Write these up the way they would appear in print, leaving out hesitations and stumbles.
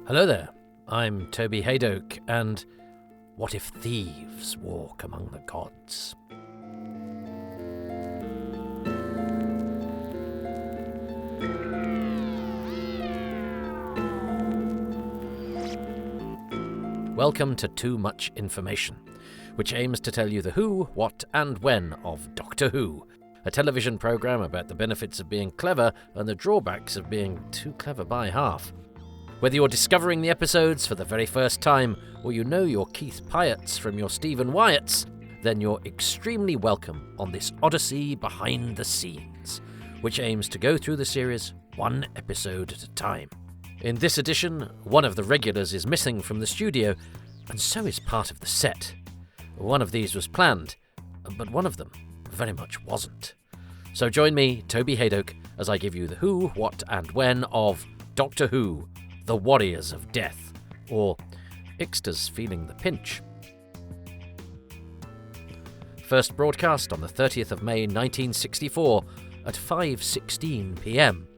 Hello there, I'm Toby Haydoke, and what if thieves walk among the gods? Welcome to Too Much Information, which aims to tell you the who, what, and when of Doctor Who, a television programme about the benefits of being clever and the drawbacks of being too clever by half. Whether you're discovering the episodes for the very first time, or you know your Keith Pyatts from your Stephen Wyatts, then you're extremely welcome on this odyssey behind the scenes, which aims to go through the series one episode at a time. In this edition, one of the regulars is missing from the studio, and so is part of the set. One of these was planned, but one of them very much wasn't. So join me, Toby Haydoke, as I give you the who, what, and when of Doctor Who, The Warriors of Death, or Ixta's Feeling the Pinch. First broadcast on the 30th of May 1964 at 5:16 p.m.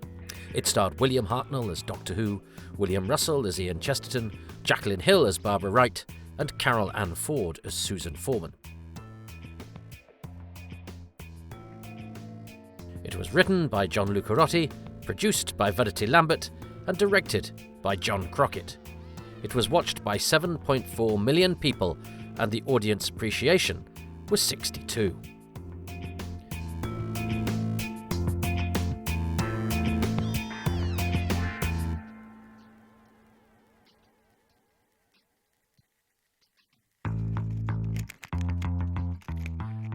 It starred William Hartnell as Doctor Who, William Russell as Ian Chesterton, Jacqueline Hill as Barbara Wright, and Carol Ann Ford as Susan Foreman. It was written by John Lucarotti, produced by Verity Lambert, and directed by John Crockett. It was watched by 7.4 million people, and the audience appreciation was 62.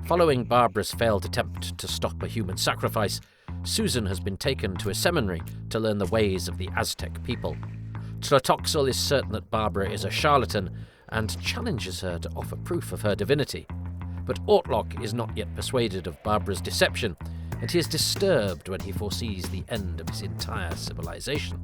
Following Barbara's failed attempt to stop a human sacrifice, Susan has been taken to a seminary to learn the ways of the Aztec people. Tlatoxel is certain that Barbara is a charlatan and challenges her to offer proof of her divinity. But Ortlock is not yet persuaded of Barbara's deception, and he is disturbed when he foresees the end of his entire civilization.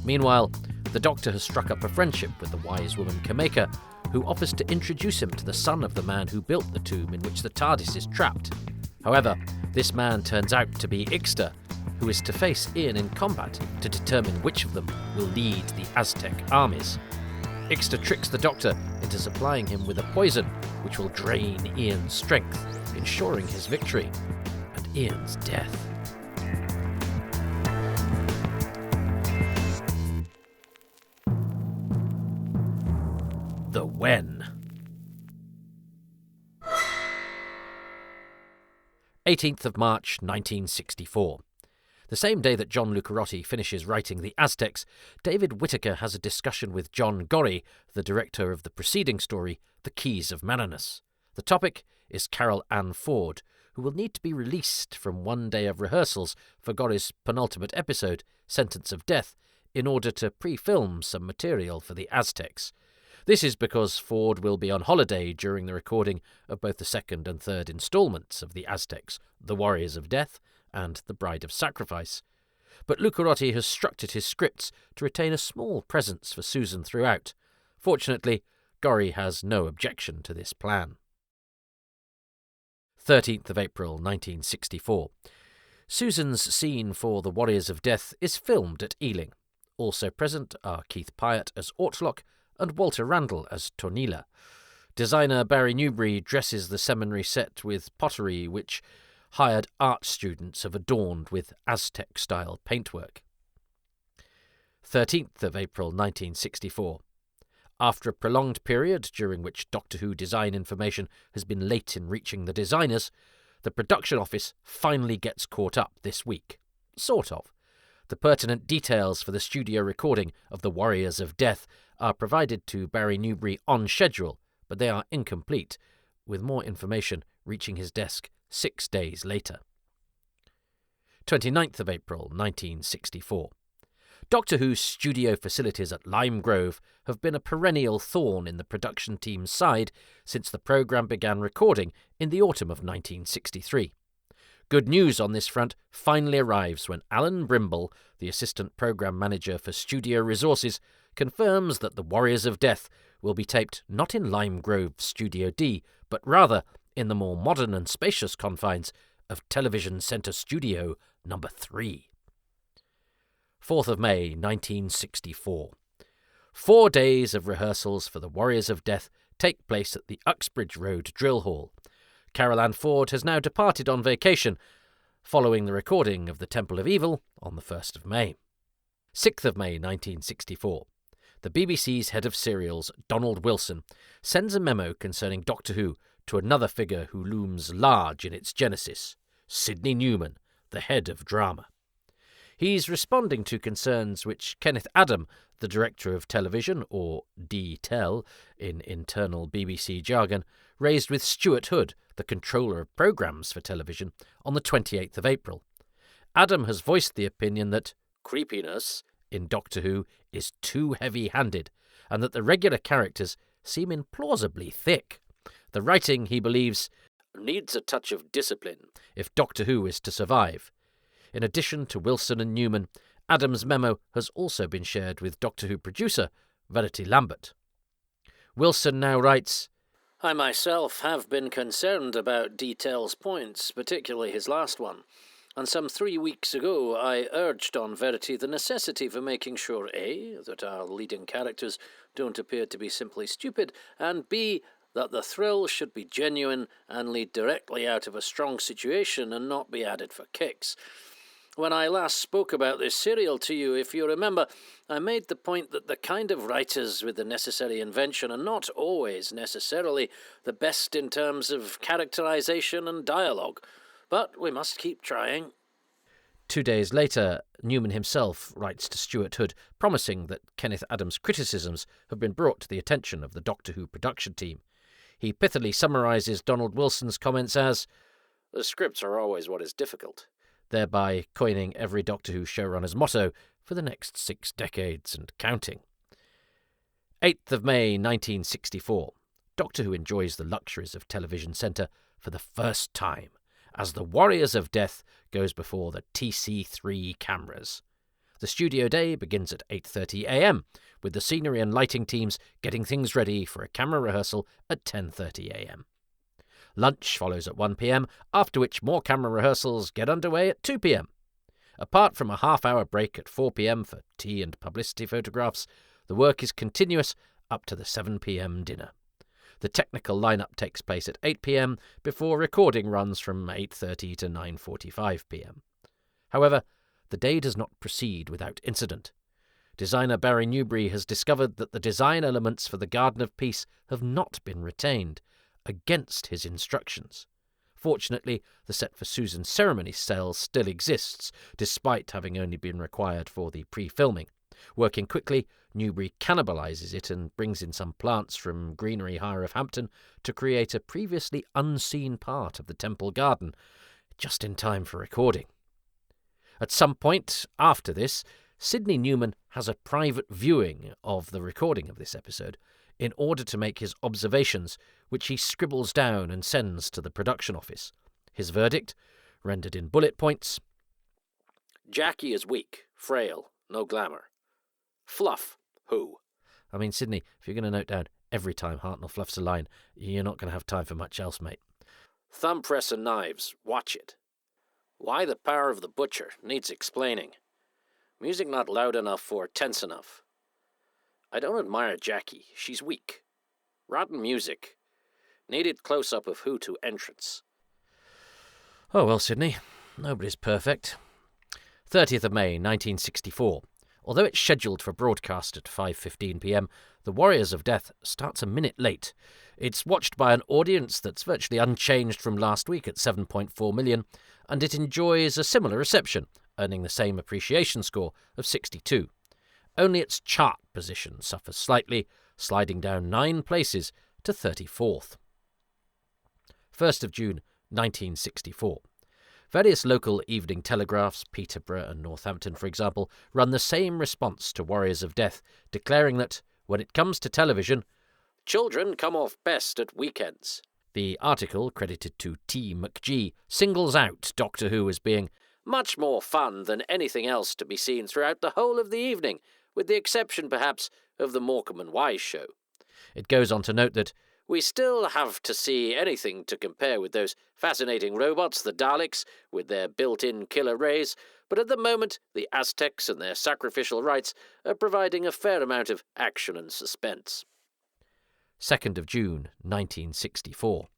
Meanwhile, the Doctor has struck up a friendship with the wise woman Kameka, who offers to introduce him to the son of the man who built the tomb in which the TARDIS is trapped. However, this man turns out to be Ixta, who is to face Ian in combat to determine which of them will lead the Aztec armies. Ixta tricks the Doctor into supplying him with a poison which will drain Ian's strength, ensuring his victory and Ian's death. The when. 18th of March 1964. The same day that John Lucarotti finishes writing The Aztecs, David Whittaker has a discussion with John Gorrie, the director of the preceding story, The Keys of Marinus. The topic is Carol Ann Ford, who will need to be released from one day of rehearsals for Gorrie's penultimate episode, Sentence of Death, in order to pre-film some material for The Aztecs. This is because Ford will be on holiday during the recording of both the second and third instalments of The Aztecs, The Warriors of Death and The Bride of Sacrifice. But Lucarotti has structured his scripts to retain a small presence for Susan throughout. Fortunately, Gorrie has no objection to this plan. 13th of April 1964. Susan's scene for The Warriors of Death is filmed at Ealing. Also present are Keith Pyatt as Ortlock and Walter Randall as Tornila. Designer Barry Newbury dresses the seminary set with pottery which hired art students have adorned with Aztec-style paintwork. 13th of April 1964. After a prolonged period during which Doctor Who design information has been late in reaching the designers, the production office finally gets caught up this week. Sort of. The pertinent details for the studio recording of The Warriors of Death are provided to Barry Newbury on schedule, but they are incomplete, with more information reaching his desk 6 days later. 29th of April 1964. Doctor Who's studio facilities at Lime Grove have been a perennial thorn in the production team's side since the programme began recording in the autumn of 1963. Good news on this front finally arrives when Alan Brimble, the assistant programme manager for Studio Resources, confirms that The Warriors of Death will be taped not in Lime Grove Studio D, but rather in the more modern and spacious confines of Television Centre Studio No. 3. 4th of May 1964. 4 days of rehearsals for the Warriors of Death take place at the Uxbridge Road Drill Hall. Carol Ann Ford has now departed on vacation, following the recording of The Temple of Evil on the 1st of May. 6th of May 1964. The BBC's head of serials, Donald Wilson, sends a memo concerning Doctor Who to another figure who looms large in its genesis, Sydney Newman, the head of drama. He's responding to concerns which Kenneth Adam, the director of television, or D-Tel in internal BBC jargon, raised with Stuart Hood, the controller of programmes for television, on the 28th of April. Adam has voiced the opinion that creepiness in Doctor Who is too heavy-handed, and that the regular characters seem implausibly thick. The writing, he believes, needs a touch of discipline if Doctor Who is to survive. In addition to Wilson and Newman, Adam's memo has also been shared with Doctor Who producer Verity Lambert. Wilson now writes, I myself have been concerned about Detail's points, particularly his last one, and some 3 weeks ago I urged on Verity the necessity for making sure A, that our leading characters don't appear to be simply stupid, and B, that the thrill should be genuine and lead directly out of a strong situation and not be added for kicks. When I last spoke about this serial to you, if you remember, I made the point that the kind of writers with the necessary invention are not always necessarily the best in terms of characterization and dialogue. But we must keep trying. 2 days later, Newman himself writes to Stuart Hood, promising that Kenneth Adams' criticisms have been brought to the attention of the Doctor Who production team. He pithily summarises Donald Wilson's comments as, the scripts are always what is difficult, thereby coining every Doctor Who showrunner's motto for the next 6 decades and counting. 8th of May 1964. Doctor Who enjoys the luxuries of Television Centre for the first time, as the Warriors of Death goes before the TC3 cameras. The studio day begins at 8:30 a.m, with the scenery and lighting teams getting things ready for a camera rehearsal at 10:30 a.m. Lunch follows at 1 p.m, after which more camera rehearsals get underway at 2 p.m. Apart from a half-hour break at 4 p.m. for tea and publicity photographs, the work is continuous up to the 7 p.m. dinner. The technical lineup takes place at 8 p.m, before recording runs from 8:30 to 9:45 p.m. However, the day does not proceed without incident. Designer Barry Newbury has discovered that the design elements for the Garden of Peace have not been retained, against his instructions. Fortunately, the set for Susan's ceremony cell still exists, despite having only been required for the pre-filming. Working quickly, Newbury cannibalises it and brings in some plants from Greenery Hire of Hampton to create a previously unseen part of the temple garden, just in time for recording. At some point after this, Sydney Newman has a private viewing of the recording of this episode in order to make his observations, which he scribbles down and sends to the production office. His verdict, rendered in bullet points: Jackie is weak, frail, no glamour. Fluff, who? I mean, Sydney, if you're going to note down every time Hartnell fluffs a line, you're not going to have time for much else, mate. Thumb press and knives, watch it. Why the power of the butcher needs explaining. Music not loud enough or tense enough. I don't admire Jackie, she's weak. Rotten music. Needed close-up of Who to entrance. Oh well, Sydney, nobody's perfect. 30th of May, 1964. Although it's scheduled for broadcast at 5:15 p.m, The Warriors of Death starts a minute late. It's watched by an audience that's virtually unchanged from last week at 7.4 million, and it enjoys a similar reception, earning the same appreciation score of 62. Only its chart position suffers slightly, sliding down 9 places to 34th. 1st of June, 1964. Various local evening telegraphs, Peterborough and Northampton for example, run the same response to Warriors of Death, declaring that, when it comes to television, children come off best at weekends. The article, credited to T. McGee, singles out Doctor Who as being much more fun than anything else to be seen throughout the whole of the evening, with the exception, perhaps, of the Morecambe and Wise show. It goes on to note that we still have to see anything to compare with those fascinating robots, the Daleks, with their built-in killer rays, but at the moment the Aztecs and their sacrificial rites are providing a fair amount of action and suspense. 2nd of June, 1964.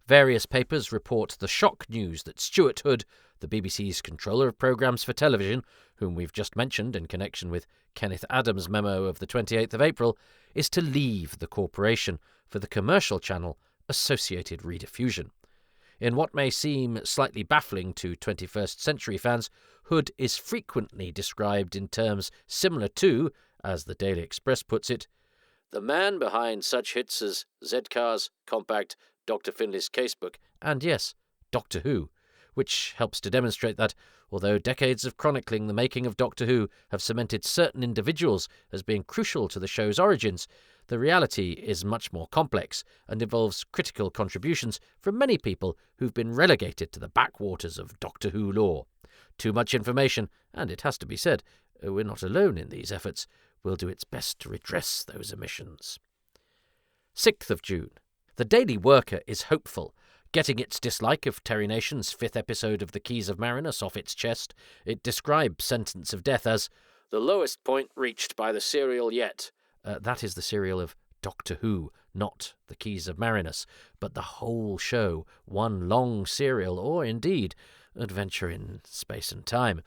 Various papers report the shock news that Stuart Hood, the BBC's controller of programmes for television, whom we've just mentioned in connection with Kenneth Adams' memo of the 28th of April, is to leave the corporation for the commercial channel Associated Rediffusion. In what may seem slightly baffling to 21st century fans, Hood is frequently described in terms similar to, as the Daily Express puts it, the man behind such hits as Z-Cars, Compact, Dr. Finlay's Casebook, and yes, Doctor Who, which helps to demonstrate that, although decades of chronicling the making of Doctor Who have cemented certain individuals as being crucial to the show's origins, the reality is much more complex and involves critical contributions from many people who've been relegated to the backwaters of Doctor Who lore. Too much information, and it has to be said, we're not alone in these efforts, will do its best to redress those omissions. 6th of June. The Daily Worker is hopeful. Getting its dislike of Terry Nation's 5th episode of The Keys of Marinus off its chest, it describes Sentence of Death as the lowest point reached by the serial yet. That is the serial of Doctor Who, not The Keys of Marinus, but the whole show, one long serial, or indeed, adventure in space and time.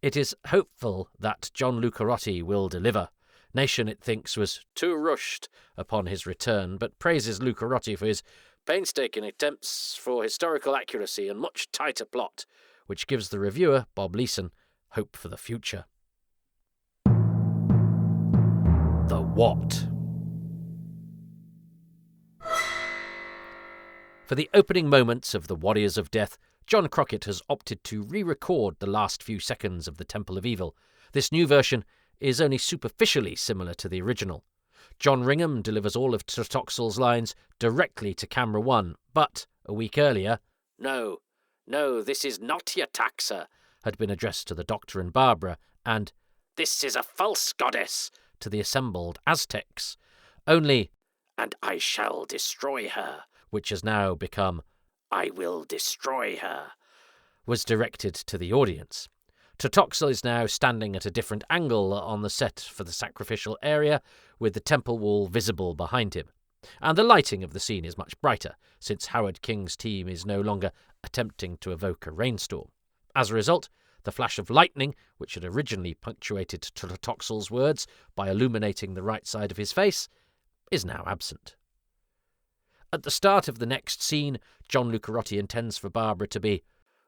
It is hopeful that John Lucarotti will deliver. Nation, it thinks, was too rushed upon his return, but praises Lucarotti for his painstaking attempts for historical accuracy and much tighter plot, which gives the reviewer, Bob Leeson, hope for the future. The What? For the opening moments of The Warriors of Death, John Crockett has opted to re-record the last few seconds of The Temple of Evil. This new version is only superficially similar to the original. John Ringham delivers all of Tretoxel's lines directly to camera one, but, a week earlier, No, this is not your taxa, had been addressed to the Doctor and Barbara, and This is a false goddess, to the assembled Aztecs. Only, And I shall destroy her, which has now become, I will destroy her, was directed to the audience. Tretoxel is now standing at a different angle on the set for the sacrificial area, with the temple wall visible behind him. And the lighting of the scene is much brighter, since Howard King's team is no longer attempting to evoke a rainstorm. As a result, the flash of lightning, which had originally punctuated Tretoxel's words by illuminating the right side of his face, is now absent. At the start of the next scene, John Lucarotti intends for Barbara to be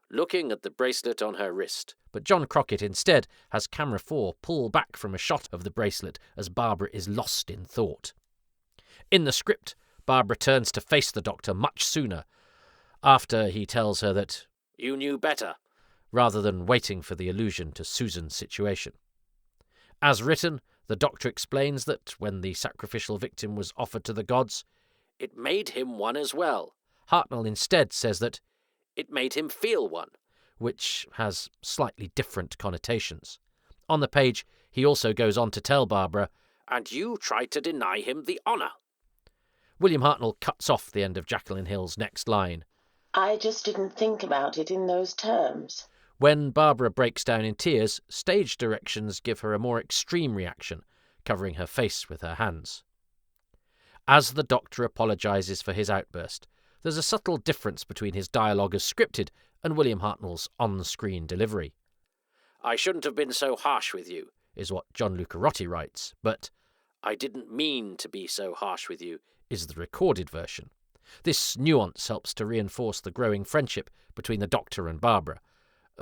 looking at the bracelet on her wrist, but John Crockett instead has camera 4 pull back from a shot of the bracelet as Barbara is lost in thought. In the script, Barbara turns to face the Doctor much sooner, after he tells her that you knew better, rather than waiting for the allusion to Susan's situation. As written, the Doctor explains that when the sacrificial victim was offered to the gods, it made him one as well. Hartnell instead says that it made him feel one, which has slightly different connotations. On the page, he also goes on to tell Barbara, and you tried to deny him the honour. William Hartnell cuts off the end of Jacqueline Hill's next line. I just didn't think about it in those terms. When Barbara breaks down in tears, stage directions give her a more extreme reaction, covering her face with her hands. As the Doctor apologises for his outburst, there's a subtle difference between his dialogue as scripted and William Hartnell's on-screen delivery. I shouldn't have been so harsh with you, is what John Lucarotti writes, but I didn't mean to be so harsh with you, is the recorded version. This nuance helps to reinforce the growing friendship between the Doctor and Barbara.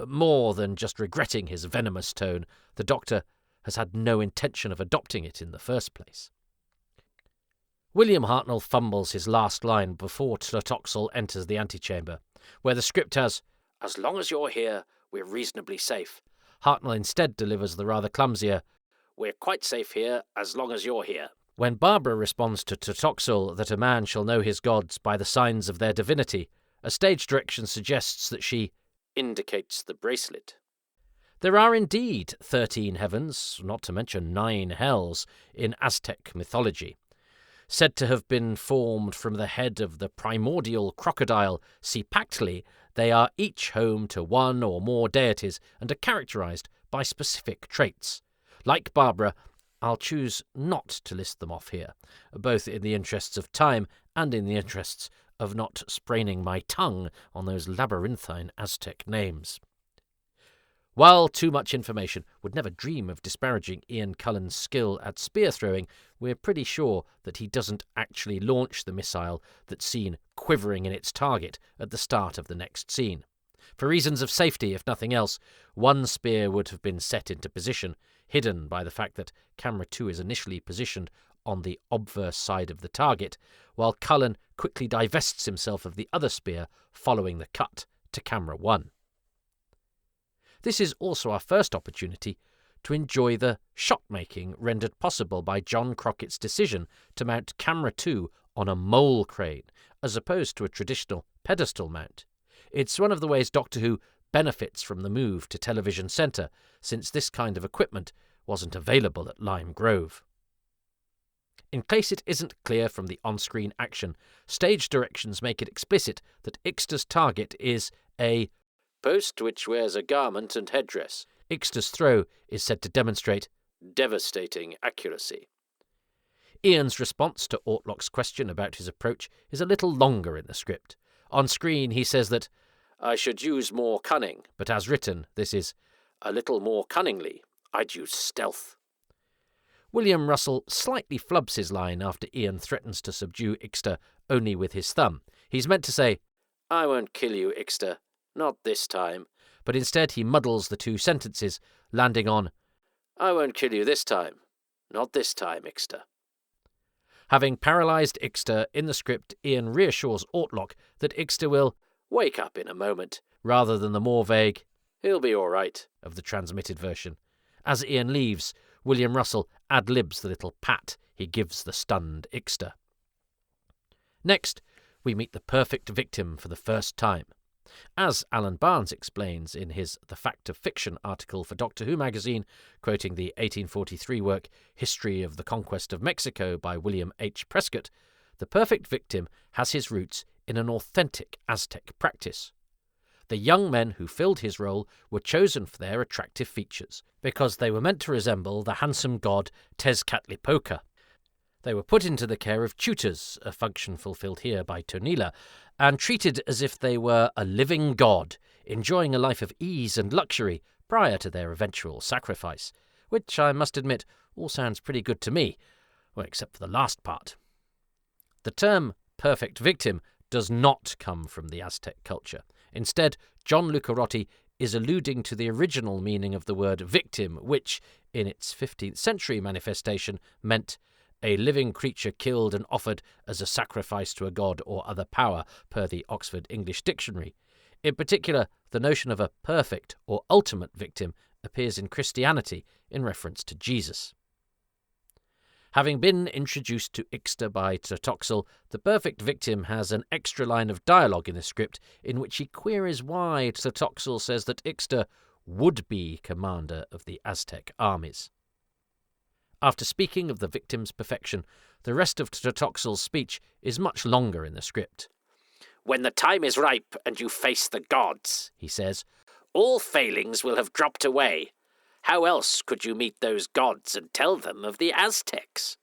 More than just regretting his venomous tone, the Doctor has had no intention of adopting it in the first place. William Hartnell fumbles his last line before Tretoxel enters the antechamber, where the script has, as long as you're here, we're reasonably safe. Hartnell instead delivers the rather clumsier, we're quite safe here as long as you're here. When Barbara responds to Tretoxel that a man shall know his gods by the signs of their divinity, a stage direction suggests that she indicates the bracelet. There are indeed 13 heavens, not to mention 9 hells, in Aztec mythology. Said to have been formed from the head of the primordial crocodile Cipactli, They are each home to one or more deities and are characterized by specific traits. Like Barbara, I'll choose not to list them off here, both in the interests of time and in the interests of not spraining my tongue on those labyrinthine Aztec names. While too much information would never dream of disparaging Ian Cullen's skill at spear throwing, we're pretty sure that he doesn't actually launch the missile that's seen quivering in its target at the start of the next scene. For reasons of safety, if nothing else, one spear would have been set into position, hidden by the fact that camera 2 is initially positioned on the obverse side of the target, while Cullen quickly divests himself of the other spear following the cut to camera 1. This is also our first opportunity to enjoy the shot-making rendered possible by John Crockett's decision to mount camera 2 on a mole crane, as opposed to a traditional pedestal mount. It's one of the ways Doctor Who benefits from the move to Television Centre, since this kind of equipment wasn't available at Lime Grove. In case it isn't clear from the on-screen action, stage directions make it explicit that Ixta's target is a post which wears a garment and headdress. Ixta's throw is said to demonstrate devastating accuracy. Ian's response to Ortlock's question about his approach is a little longer in the script. On screen he says that, "I should use more cunning," but as written, this is, "a little more cunningly, I'd use stealth." William Russell slightly flubs his line after Ian threatens to subdue Ixta only with his thumb. He's meant to say, "I won't kill you, Ixta, not this time," but instead he muddles the two sentences, landing on, "I won't kill you this time, not this time, Ixta." Having paralysed Ixta in the script, Ian reassures Ortlock that Ixta will wake up in a moment, rather than the more vague, "He'll be all right," of the transmitted version. As Ian leaves, William Russell ad-libs the little pat he gives the stunned Ixta. Next, we meet the perfect victim for the first time. As Alan Barnes explains in his The Fact of Fiction article for Doctor Who magazine, quoting the 1843 work History of the Conquest of Mexico by William H. Prescott, the perfect victim has his roots in an authentic Aztec practice. The young men who filled his role were chosen for their attractive features, because they were meant to resemble the handsome god Tezcatlipoca. They were put into the care of tutors, a function fulfilled here by Tonila, and treated as if they were a living god, enjoying a life of ease and luxury prior to their eventual sacrifice, which I must admit all sounds pretty good to me, well, except for the last part. The term perfect victim does not come from the Aztec culture. Instead, John Lucarotti is alluding to the original meaning of the word victim, which, in its 15th century manifestation, meant a living creature killed and offered as a sacrifice to a god or other power, per the Oxford English Dictionary. In particular, the notion of a perfect or ultimate victim appears in Christianity in reference to Jesus. Having been introduced to Ixta by Tlatoxel, the perfect victim has an extra line of dialogue in the script in which he queries why Tlatoxel says that Ixta would be commander of the Aztec armies. After speaking of the victim's perfection, the rest of Tlatoxel's speech is much longer in the script. "When the time is ripe and you face the gods," he says, "all failings will have dropped away. How else could you meet those gods and tell them of the Aztecs?"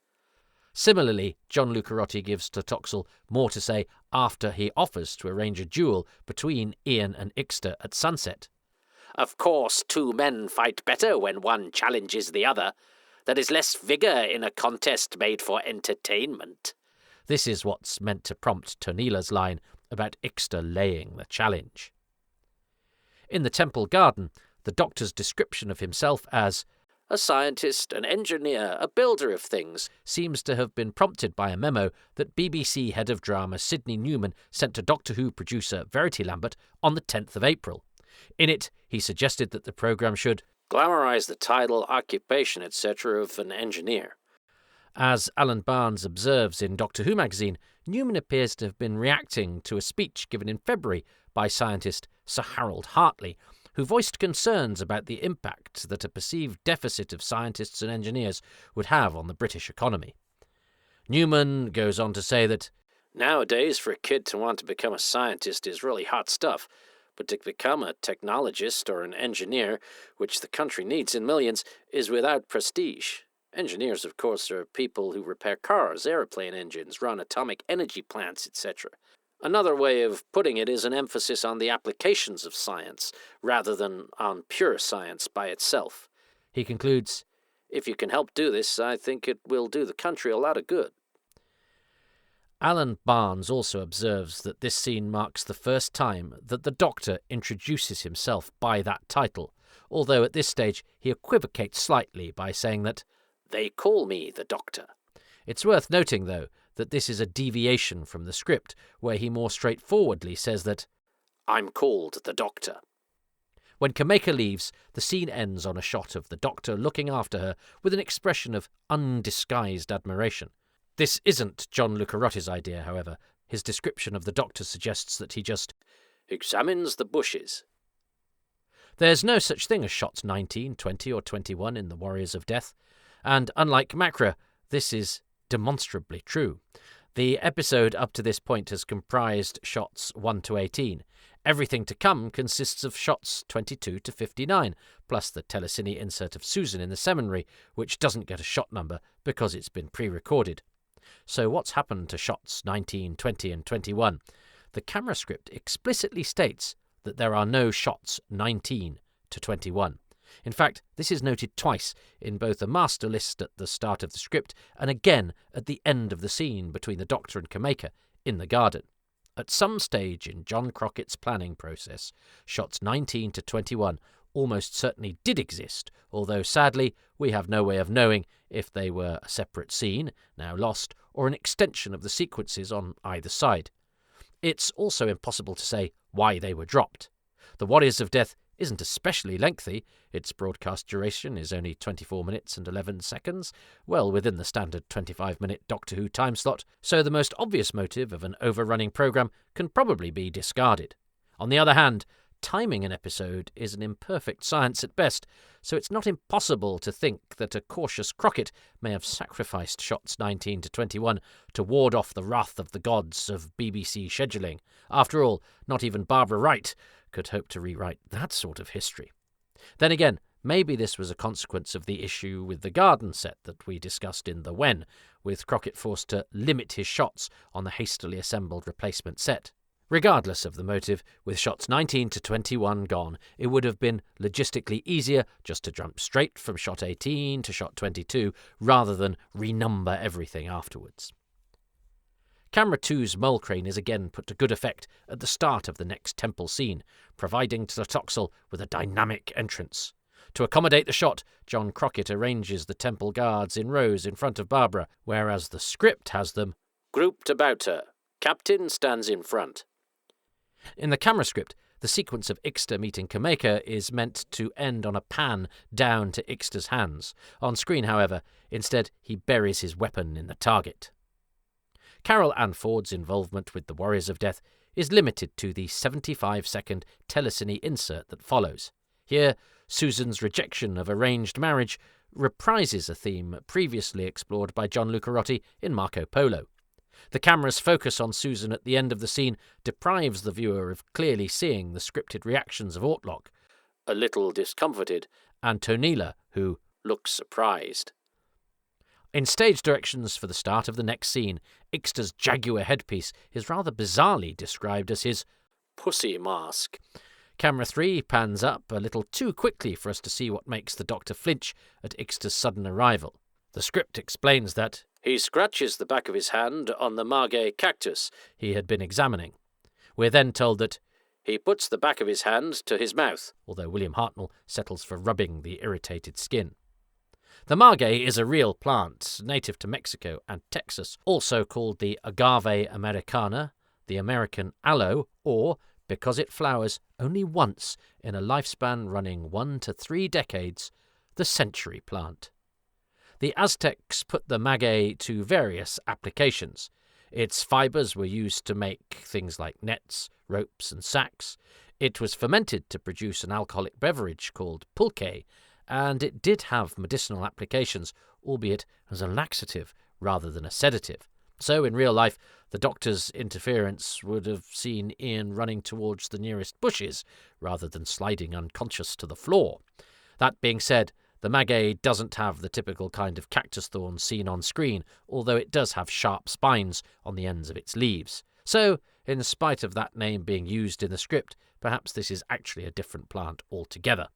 Similarly, John Lucarotti gives Tlatoxel more to say after he offers to arrange a duel between Ian and Ixta at sunset. "Of course, two men fight better when one challenges the other. There is less vigour in a contest made for entertainment." This is what's meant to prompt Tonila's line about Ixta laying the challenge. In the Temple Garden, the Doctor's description of himself as a scientist, an engineer, a builder of things seems to have been prompted by a memo that BBC head of drama Sydney Newman sent to Doctor Who producer Verity Lambert on the 10th of April. In it, he suggested that the programme should glamorise the title, occupation, etc. of an engineer. As Alan Barnes observes in Doctor Who magazine, Newman appears to have been reacting to a speech given in February by scientist Sir Harold Hartley, who voiced concerns about the impact that a perceived deficit of scientists and engineers would have on the British economy. Newman goes on to say that, "Nowadays, for a kid to want to become a scientist is really hot stuff, but to become a technologist or an engineer, which the country needs in millions, is without prestige. Engineers, of course, are people who repair cars, aeroplane engines, run atomic energy plants, etc. Another way of putting it is an emphasis on the applications of science, rather than on pure science by itself. He concludes, "If you can help do this, I think it will do the country a lot of good." Alan Barnes also observes that this scene marks the first time that the Doctor introduces himself by that title, although at this stage he equivocates slightly by saying that, "They call me the Doctor." It's worth noting, though, that this is a deviation from the script, where he more straightforwardly says that, "I'm called the Doctor." When Kameka leaves, the scene ends on a shot of the Doctor looking after her with an expression of undisguised admiration. This isn't John Lucarotti's idea, however. His description of the Doctor suggests that he just examines the bushes. There's no such thing as shots 19, 20 or 21 in The Warriors of Death, and unlike Macra, this is demonstrably true. The episode up to this point has comprised shots 1 to 18. Everything to come consists of shots 22 to 59, plus the telecine insert of Susan in the seminary, which doesn't get a shot number because it's been pre-recorded. So what's happened to shots 19, 20 and 21? The camera script explicitly states that there are no shots 19 to 21. In fact, this is noted twice, in both a master list at the start of the script and again at the end of the scene between the Doctor and Kameka in the garden. At some stage in John Crockett's planning process, shots 19 to 21 almost certainly did exist, although sadly we have no way of knowing if they were a separate scene, now lost, or an extension of the sequences on either side. It's also impossible to say why they were dropped. The Warriors of Death isn't especially lengthy. Its broadcast duration is only 24 minutes and 11 seconds, well within the standard 25-minute Doctor Who time slot, so the most obvious motive of an overrunning programme can probably be discarded. On the other hand, timing an episode is an imperfect science at best, so it's not impossible to think that a cautious Crockett may have sacrificed shots 19 to 21 to ward off the wrath of the gods of BBC scheduling. After all, not even Barbara Wright could hope to rewrite that sort of history. Then again, maybe this was a consequence of the issue with the garden set that we discussed in The When, with Crockett forced to limit his shots on the hastily assembled replacement set. Regardless of the motive, with shots 19 to 21 gone, it would have been logistically easier just to jump straight from shot 18 to shot 22 rather than renumber everything afterwards. Camera 2's mole crane is again put to good effect at the start of the next temple scene, providing Tlatoxel with a dynamic entrance. To accommodate the shot, John Crockett arranges the temple guards in rows in front of Barbara, whereas the script has them grouped about her. Captain stands in front. In the camera script, the sequence of Ixta meeting Kameka is meant to end on a pan down to Ixta's hands. On screen, however, instead he buries his weapon in the target. Carol Ann Ford's involvement with the Warriors of Death is limited to the 75-second telecine insert that follows. Here, Susan's rejection of arranged marriage reprises a theme previously explored by John Lucarotti in Marco Polo. The camera's focus on Susan at the end of the scene deprives the viewer of clearly seeing the scripted reactions of Ortlock, a little discomforted, and Tonila, who looks surprised. In stage directions for the start of the next scene, Ixta's jaguar headpiece is rather bizarrely described as his pussy mask. Camera 3 pans up a little too quickly for us to see what makes the Doctor flinch at Ixta's sudden arrival. The script explains that he scratches the back of his hand on the margay cactus he had been examining. We're then told that he puts the back of his hand to his mouth, although William Hartnell settles for rubbing the irritated skin. The margay is a real plant, native to Mexico and Texas, also called the agave americana, the American aloe, or, because it flowers only once in a lifespan running 1 to 3 decades, the century plant. The Aztecs put the maguey to various applications. Its fibres were used to make things like nets, ropes and sacks. It was fermented to produce an alcoholic beverage called pulque, and it did have medicinal applications, albeit as a laxative rather than a sedative. So, in real life, the Doctor's interference would have seen Ian running towards the nearest bushes rather than sliding unconscious to the floor. That being said, the maguey doesn't have the typical kind of cactus thorn seen on screen, although it does have sharp spines on the ends of its leaves. So, in spite of that name being used in the script, perhaps this is actually a different plant altogether.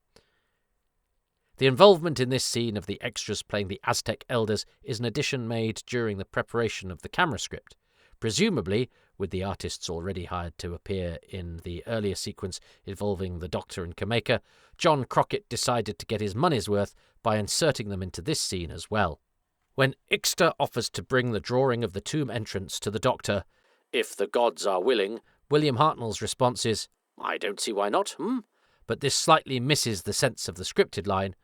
The involvement in this scene of the extras playing the Aztec elders is an addition made during the preparation of the camera script. Presumably, with the artists already hired to appear in the earlier sequence involving the Doctor and Kameka, John Crockett decided to get his money's worth by inserting them into this scene as well. When Ixter offers to bring the drawing of the tomb entrance to the Doctor, "If the gods are willing," William Hartnell's response is, "I don't see why not, But this slightly misses the sense of the scripted line,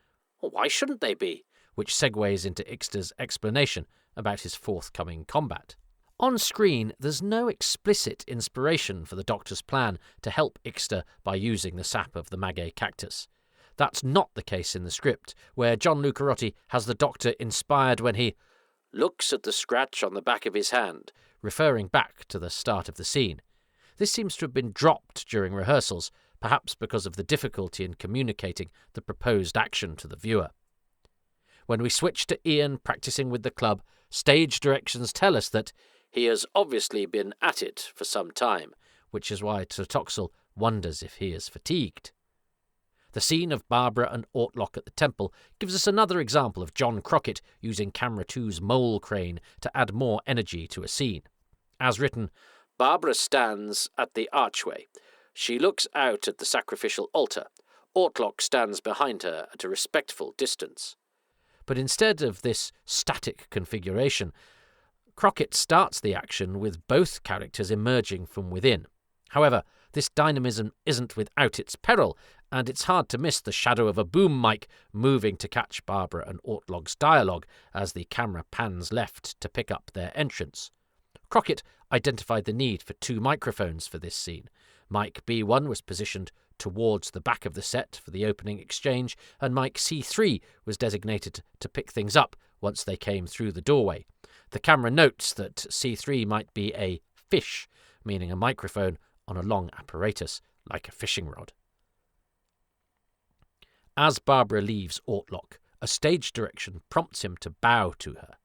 "Why shouldn't they be?" which segues into Ixter's explanation about his forthcoming combat. On screen, there's no explicit inspiration for the Doctor's plan to help Ixter by using the sap of the maguey cactus. That's not the case in the script, where John Lucarotti has the Doctor inspired when he looks at the scratch on the back of his hand, referring back to the start of the scene. This seems to have been dropped during rehearsals, perhaps because of the difficulty in communicating the proposed action to the viewer. When we switch to Ian practicing with the club, stage directions tell us that he has obviously been at it for some time, which is why Tlotoxl wonders if he is fatigued. The scene of Barbara and Ortlock at the temple gives us another example of John Crockett using Camera 2's mole crane to add more energy to a scene. As written, Barbara stands at the archway. She looks out at the sacrificial altar. Ortlock stands behind her at a respectful distance. But instead of this static configuration, Crockett starts the action with both characters emerging from within. However, this dynamism isn't without its peril, and it's hard to miss the shadow of a boom mic moving to catch Barbara and Ortlock's dialogue as the camera pans left to pick up their entrance. Crockett identified the need for 2 microphones for this scene. Mic B1 was positioned towards the back of the set for the opening exchange, and mic C3 was designated to pick things up once they came through the doorway. The camera notes that C3 might be a fish, meaning a microphone on a long apparatus, like a fishing rod. As Barbara leaves Ortlock, a stage direction prompts him to bow to her.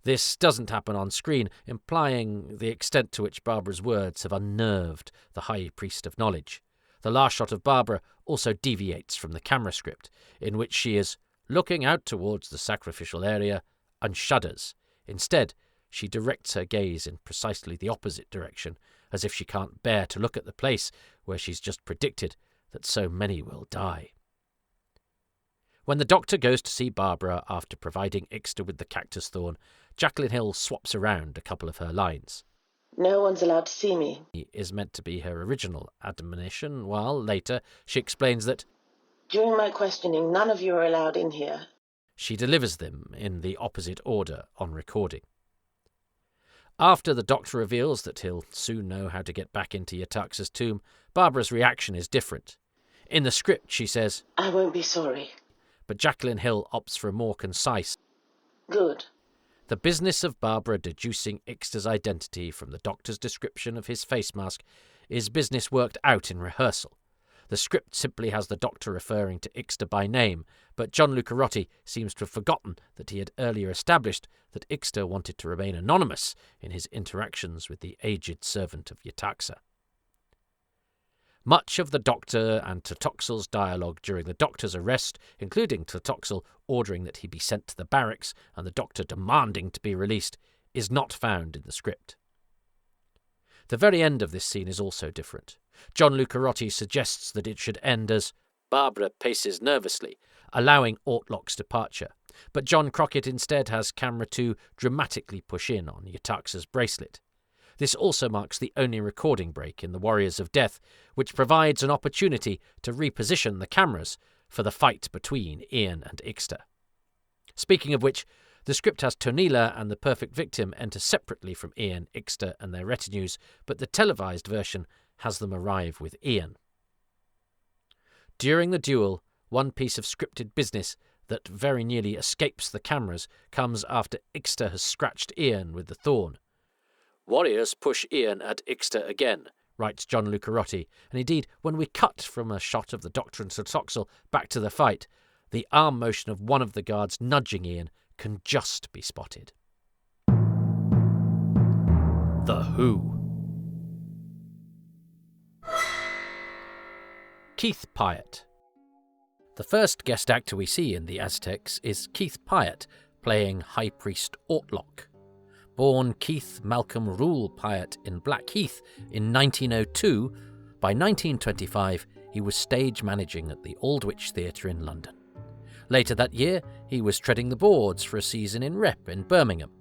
This doesn't happen on screen, implying the extent to which Barbara's words have unnerved the High Priest of Knowledge. The last shot of Barbara also deviates from the camera script, in which she is looking out towards the sacrificial area and shudders. Instead, she directs her gaze in precisely the opposite direction, as if she can't bear to look at the place where she's just predicted that so many will die. When the Doctor goes to see Barbara after providing Ixter with the cactus thorn, Jacqueline Hill swaps around a couple of her lines. "No one's allowed to see me," Is meant to be her original admonition, while later she explains that "During my questioning, none of you are allowed in here." She delivers them in the opposite order on recording. After the Doctor reveals that he'll soon know how to get back into Yetaxa's tomb, Barbara's reaction is different. In the script, she says, "I won't be sorry." but Jacqueline Hill opts for a more concise, "Good." The business of Barbara deducing Ixter's identity from the Doctor's description of his face mask is business worked out in rehearsal. The script simply has the Doctor referring to Ixter by name, but John Lucarotti seems to have forgotten that he had earlier established that Ixter wanted to remain anonymous in his interactions with the aged servant of Yetaxa. Much of the Doctor and Tlotoxl's dialogue during the Doctor's arrest, including Tlotoxl ordering that he be sent to the barracks and the Doctor demanding to be released, is not found in the script. The very end of this scene is also different. John Lucarotti suggests that it should end as Barbara paces nervously, allowing Ortlock's departure, but John Crockett instead has camera 2 dramatically push in on Yetaxa's bracelet. This also marks the only recording break in The Warriors of Death, which provides an opportunity to reposition the cameras for the fight between Ian and Ixter. Speaking of which, the script has Tonila and the Perfect Victim enter separately from Ian, Ixter and their retinues, but the televised version has them arrive with Ian. During the duel, one piece of scripted business that very nearly escapes the cameras comes after Ixter has scratched Ian with the thorn. Warriors push Ian at Ixta again, writes John Lucarotti, and indeed, when we cut from a shot of the Doctor and Sir Toxel back to the fight, the arm motion of one of the guards nudging Ian can just be spotted. The Who. Keith Pyatt. The first guest actor we see in the Aztecs is Keith Pyatt, playing High Priest Ortlock. Born Keith Malcolm Rule Pyatt in Blackheath in 1902, by 1925 he was stage managing at the Aldwych Theatre in London. Later that year, he was treading the boards for a season in Rep in Birmingham.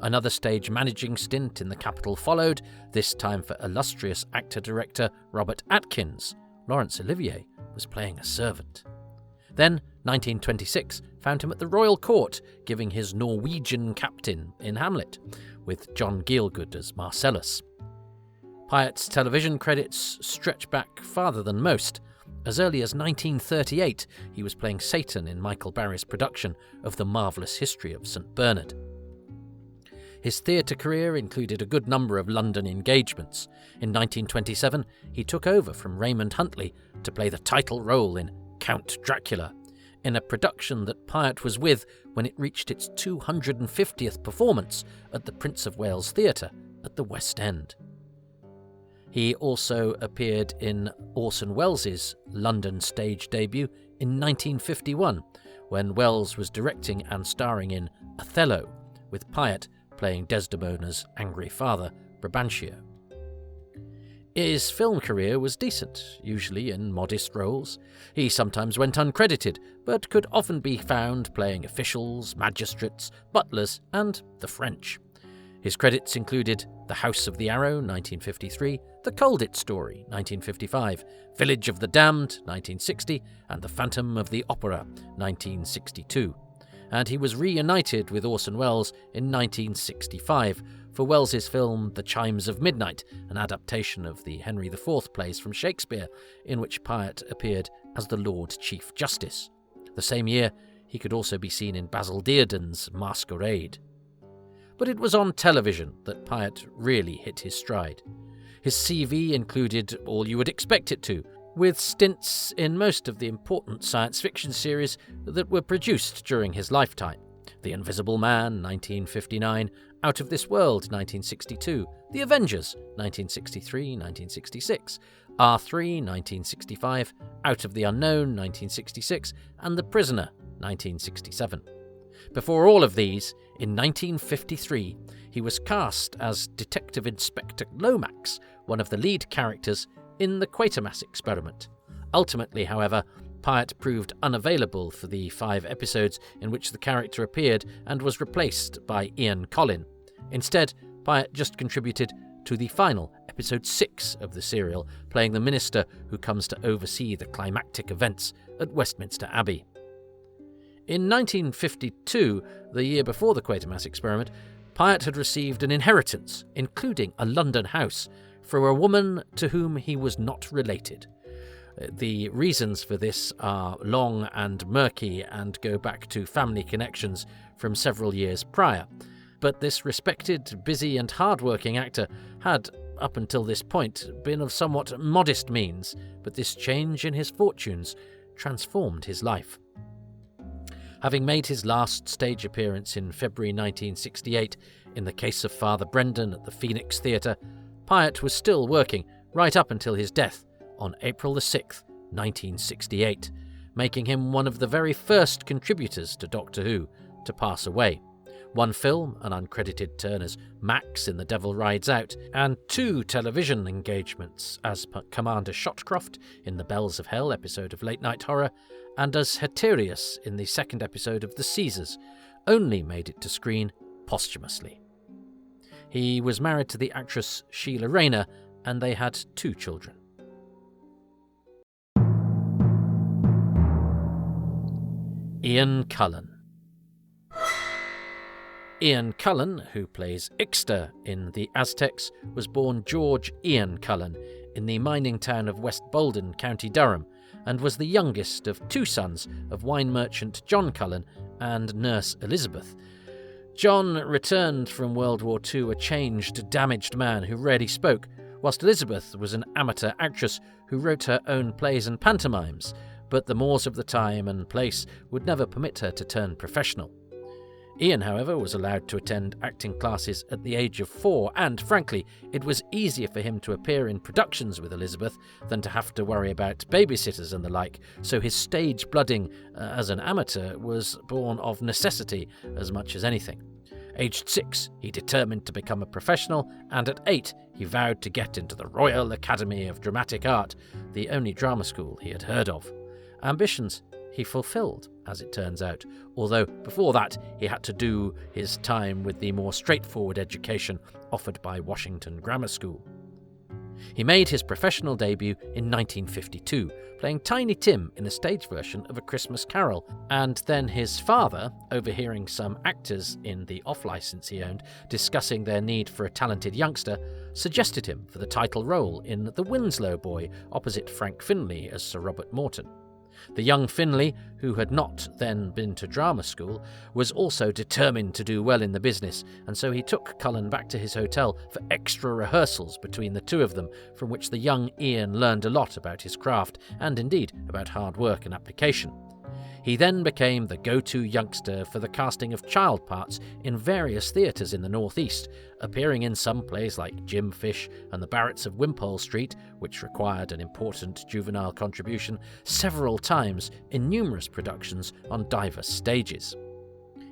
Another stage managing stint in the capital followed, this time for illustrious actor-director Robert Atkins. Laurence Olivier was playing a servant. Then, 1926 found him at the Royal Court, giving his Norwegian captain in Hamlet, with John Gielgud as Marcellus. Pyatt's television credits stretch back farther than most. As early as 1938, he was playing Satan in Michael Barry's production of The Marvellous History of St. Bernard. His theatre career included a good number of London engagements. In 1927, he took over from Raymond Huntley to play the title role in Count Dracula, in a production that Pyatt was with when it reached its 250th performance at the Prince of Wales Theatre at the West End. He also appeared in Orson Welles' London stage debut in 1951, when Welles was directing and starring in Othello, with Pyatt playing Desdemona's angry father, Brabantio. His film career was decent, usually in modest roles. He sometimes went uncredited, but could often be found playing officials, magistrates, butlers, and the French. His credits included The House of the Arrow, 1953, The Colditz Story, 1955, Village of the Damned, 1960, and The Phantom of the Opera, 1962. And he was reunited with Orson Welles in 1965 for Welles's film The Chimes of Midnight, an adaptation of the Henry IV plays from Shakespeare, in which Pyatt appeared as the Lord Chief Justice. The same year, he could also be seen in Basil Dearden's Masquerade. But it was on television that Pyatt really hit his stride. His CV included all you would expect it to, with stints in most of the important science fiction series that were produced during his lifetime. The Invisible Man, 1959, Out of This World, 1962, The Avengers, 1963-1966, R3, 1965, Out of the Unknown, 1966, and The Prisoner, 1967. Before all of these, in 1953, he was cast as Detective Inspector Lomax, one of the lead characters in the Quatermass Experiment. Ultimately, however, Pyatt proved unavailable for the 5 episodes in which the character appeared and was replaced by Ian Collin. Instead, Pyatt just contributed to the final, episode 6 of the serial, playing the minister who comes to oversee the climactic events at Westminster Abbey. In 1952, the year before the Quatermass Experiment, Pyatt had received an inheritance, including a London house, from a woman to whom he was not related. The reasons for this are long and murky and go back to family connections from several years prior. But this respected, busy and hard-working actor had, up until this point, been of somewhat modest means, but this change in his fortunes transformed his life. Having made his last stage appearance in February 1968 in The Case of Father Brendan at the Phoenix Theatre, Pyatt was still working right up until his death on April 6, 1968, making him one of the very first contributors to Doctor Who to pass away. 1 film, an uncredited turn as Max in The Devil Rides Out, and 2 television engagements as Commander Shotcroft in The Bells of Hell episode of Late Night Horror, and as Haterius in the 2nd episode of The Caesars, only made it to screen posthumously. He was married to the actress Sheila Rayner, and they had 2 children. Ian Cullen. Ian Cullen, who plays Ixta in The Aztecs, was born George Ian Cullen in the mining town of West Bolden, County Durham, and was the youngest of 2 sons of wine merchant John Cullen and nurse Elizabeth. John returned from World War II a changed, damaged man who rarely spoke, whilst Elizabeth was an amateur actress who wrote her own plays and pantomimes, but the mores of the time and place would never permit her to turn professional. Ian, however, was allowed to attend acting classes at the age of 4, and, frankly, it was easier for him to appear in productions with Elizabeth than to have to worry about babysitters and the like, so his stage blooding as an amateur was born of necessity as much as anything. Aged 6, he determined to become a professional, and at 8, he vowed to get into the Royal Academy of Dramatic Art, the only drama school he had heard of. Ambitions he fulfilled, as it turns out, although before that he had to do his time with the more straightforward education offered by Washington Grammar School. He made his professional debut in 1952, playing Tiny Tim in a stage version of A Christmas Carol, and then his father, overhearing some actors in the off-licence he owned discussing their need for a talented youngster, suggested him for the title role in The Winslow Boy opposite Frank Finlay as Sir Robert Morton. The young Finlay, who had not then been to drama school, was also determined to do well in the business, and so he took Cullen back to his hotel for extra rehearsals between the two of them, from which the young Ian learned a lot about his craft, and indeed about hard work and application. He then became the go-to youngster for the casting of child parts in various theatres in the northeast, appearing in some plays like Jim Fish and the Barretts of Wimpole Street, which required an important juvenile contribution, several times in numerous productions on diverse stages.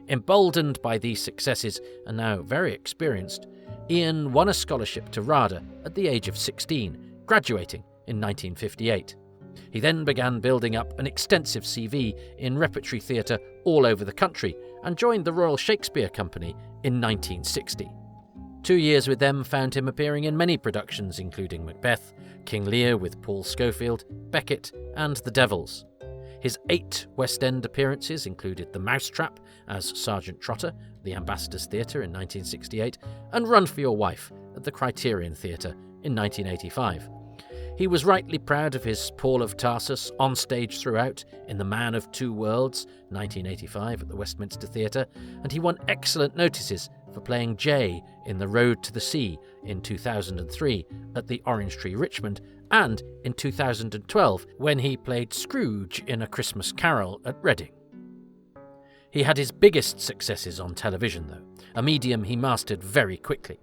Emboldened by these successes and now very experienced, Ian won a scholarship to RADA at the age of 16, graduating in 1958. He then began building up an extensive CV in repertory theatre all over the country and joined the Royal Shakespeare Company in 1960. 2 years with them found him appearing in many productions including Macbeth, King Lear with Paul Schofield, Beckett and The Devils. His 8 West End appearances included The Mousetrap as Sergeant Trotter, the Ambassadors Theatre in 1968, and Run for Your Wife at the Criterion Theatre in 1985. He was rightly proud of his Paul of Tarsus on stage throughout in The Man of Two Worlds, 1985 at the Westminster Theatre, and he won excellent notices for playing Jay in The Road to the Sea in 2003 at the Orange Tree Richmond, and in 2012 when he played Scrooge in A Christmas Carol at Reading. He had his biggest successes on television though, a medium he mastered very quickly.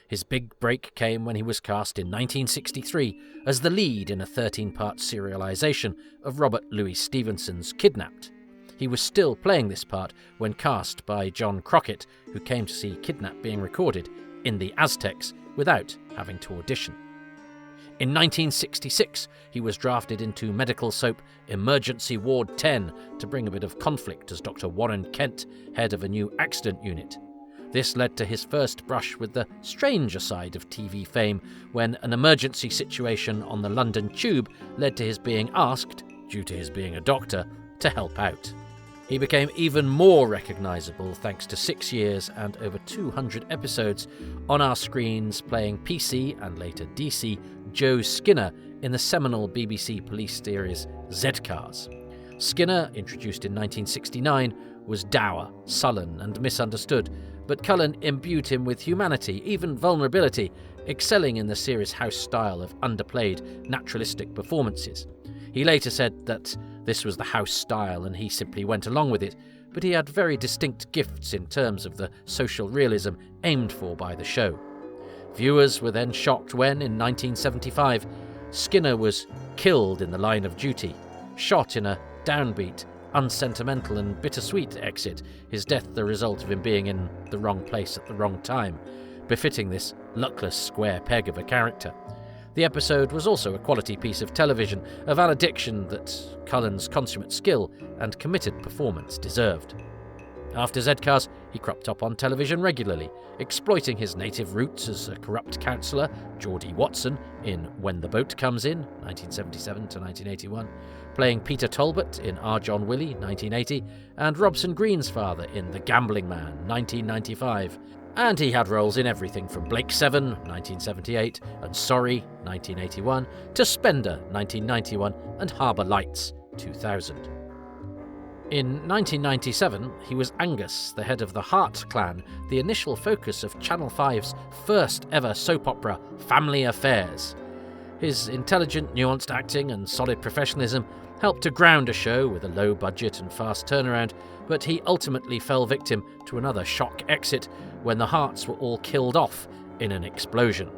His big break came when he was cast in 1963 as the lead in a 13-part serialisation of Robert Louis Stevenson's Kidnapped. He was still playing this part when cast by John Crockett, who came to see Kidnapped being recorded in the Aztecs without having to audition. In 1966, he was drafted into medical soap Emergency Ward 10 to bring a bit of conflict as Dr. Warren Kent, head of a new accident unit. This led to his first brush with the stranger side of TV fame when an emergency situation on the London Tube led to his being asked, due to his being a doctor, to help out. He became even more recognisable thanks to 6 years and over 200 episodes on our screens playing PC and later DC Joe Skinner in the seminal BBC police series Z-Cars. Skinner, introduced in 1969, was dour, sullen and misunderstood, but Cullen imbued him with humanity, even vulnerability, excelling in the series' house style of underplayed, naturalistic performances. He later said that this was the house style and he simply went along with it, but he had very distinct gifts in terms of the social realism aimed for by the show. Viewers were then shocked when, in 1975, Skinner was killed in the line of duty, shot in a downbeat, unsentimental and bittersweet exit, his death the result of him being in the wrong place at the wrong time, befitting this luckless square peg of a character. The episode was also a quality piece of television, a valediction that Cullen's consummate skill and committed performance deserved. After Z-Cars, he cropped up on television regularly, exploiting his native roots as a corrupt councillor, Geordie Watson, in When the Boat Comes In, 1977 to 1981, playing Peter Talbot in Our John Willie, 1980, and Robson Green's father in The Gambling Man, 1995. And he had roles in everything from Blake Seven, 1978, and Sorry, 1981, to Spender, 1991, and Harbour Lights, 2000. In 1997, he was Angus, the head of the Hart clan, the initial focus of Channel 5's first ever soap opera, Family Affairs. His intelligent, nuanced acting and solid professionalism helped to ground a show with a low budget and fast turnaround, but he ultimately fell victim to another shock exit when the Harts were all killed off in an explosion.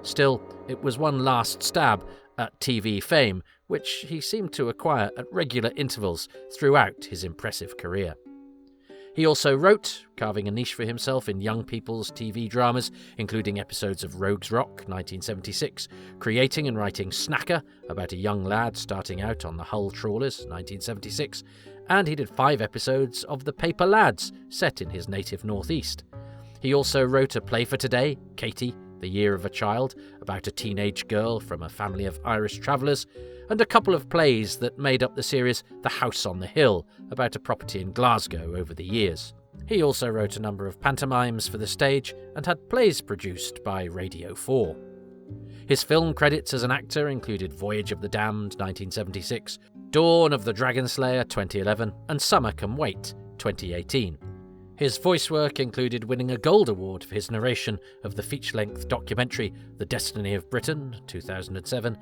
Still, it was one last stab at TV fame, which he seemed to acquire at regular intervals throughout his impressive career. He also wrote, carving a niche for himself in young people's TV dramas, including episodes of Rogues Rock, 1976, creating and writing Snacker, about a young lad starting out on the Hull trawlers, 1976, and he did 5 episodes of The Paper Lads, set in his native northeast. He also wrote a play for today, Katie, The Year of a Child, about a teenage girl from a family of Irish travellers, and a couple of plays that made up the series The House on the Hill, about a property in Glasgow over the years. He also wrote a number of pantomimes for the stage and had plays produced by Radio 4. His film credits as an actor included Voyage of the Damned, 1976, Dawn of the Dragon Slayer, 2011, and Summer Can Wait, 2018. His voice work included winning a Gold Award for his narration of the feature-length documentary The Destiny of Britain, 2007,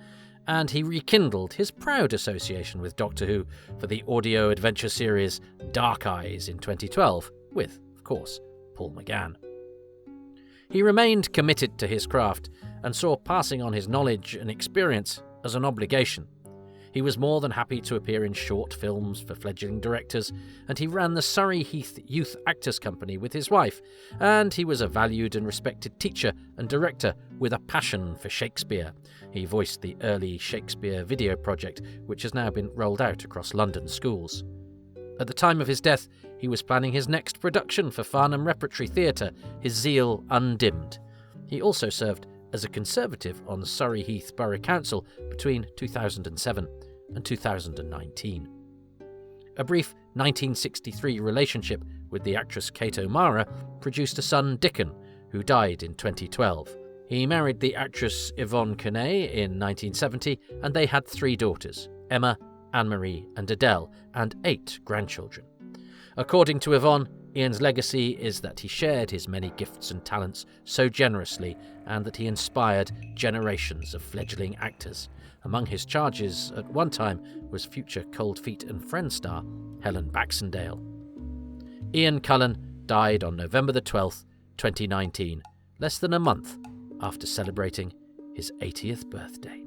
and he rekindled his proud association with Doctor Who for the audio adventure series Dark Eyes in 2012, with, of course, Paul McGann. He remained committed to his craft and saw passing on his knowledge and experience as an obligation. He was more than happy to appear in short films for fledgling directors, and he ran the Surrey Heath Youth Actors Company with his wife, and he was a valued and respected teacher and director with a passion for Shakespeare. He voiced the early Shakespeare video project, which has now been rolled out across London schools. At the time of his death, he was planning his next production for Farnham Repertory Theatre, his zeal undimmed. He also served as a Conservative on Surrey Heath Borough Council between 2007 and 2019. A brief 1963 relationship with the actress Kate O'Mara produced a son, Dickon, who died in 2012. He married the actress Yvonne Kenney in 1970, and they had 3 daughters, Emma, Anne-Marie and Adele, and 8 grandchildren. According to Yvonne, Ian's legacy is that he shared his many gifts and talents so generously, and that he inspired generations of fledgling actors. Among his charges at one time was future Cold Feet and Friends star Helen Baxendale. Ian Cullen died on November the 12th, 2019, less than a month after celebrating his 80th birthday.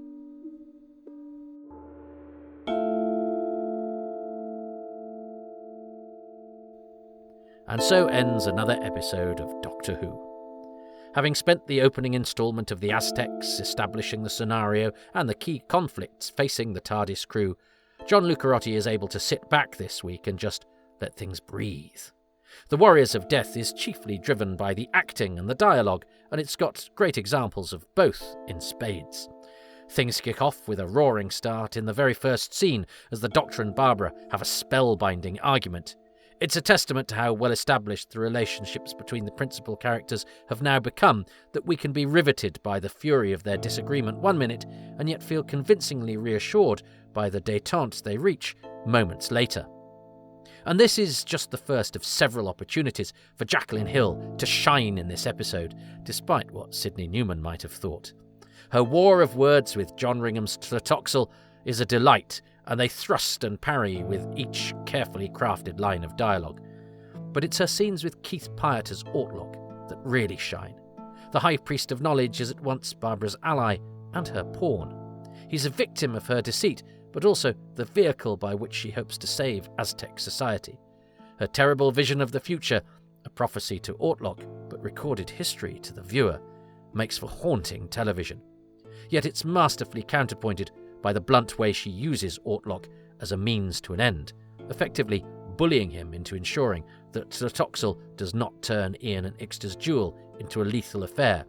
And so ends another episode of Doctor Who. Having spent the opening instalment of the Aztecs establishing the scenario and the key conflicts facing the TARDIS crew, John Lucarotti is able to sit back this week and just let things breathe. The Warriors of Death is chiefly driven by the acting and the dialogue, and it's got great examples of both in spades. Things kick off with a roaring start in the very first scene as the Doctor and Barbara have a spellbinding argument. It's a testament to how well established the relationships between the principal characters have now become that we can be riveted by the fury of their disagreement one minute and yet feel convincingly reassured by the détente they reach moments later. And this is just the first of several opportunities for Jacqueline Hill to shine in this episode, despite what Sydney Newman might have thought. Her war of words with John Ringham's Tlatoxel is a delight, and they thrust and parry with each carefully crafted line of dialogue. But it's her scenes with Keith Pyatt as Ortlock that really shine. The High Priest of Knowledge is at once Barbara's ally and her pawn. He's a victim of her deceit, but also the vehicle by which she hopes to save Aztec society. Her terrible vision of the future, a prophecy to Ortlock, but recorded history to the viewer, makes for haunting television. Yet it's masterfully counterpointed by the blunt way she uses Ortlock as a means to an end, effectively bullying him into ensuring that Tlatoxel does not turn Ian and Ixta's duel into a lethal affair,